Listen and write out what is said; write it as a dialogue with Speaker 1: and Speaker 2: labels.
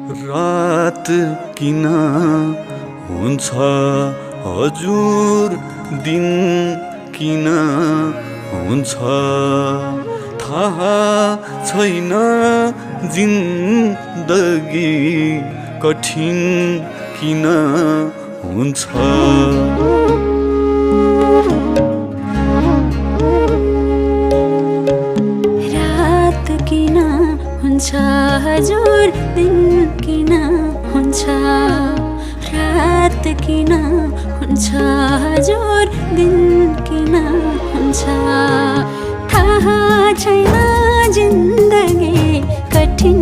Speaker 1: रात किन हुन्छ हजुर, दिन किन हुन्छ थाहा छैन। जिन्दगी कठिन किन हुन्छ।
Speaker 2: रात किन हुन्छ हजुर, दिन किन हुन्छ। रात किन हुन्छ हजुर, दिन किन हुन्छ थाहा छैन। जिन्दगी कठिन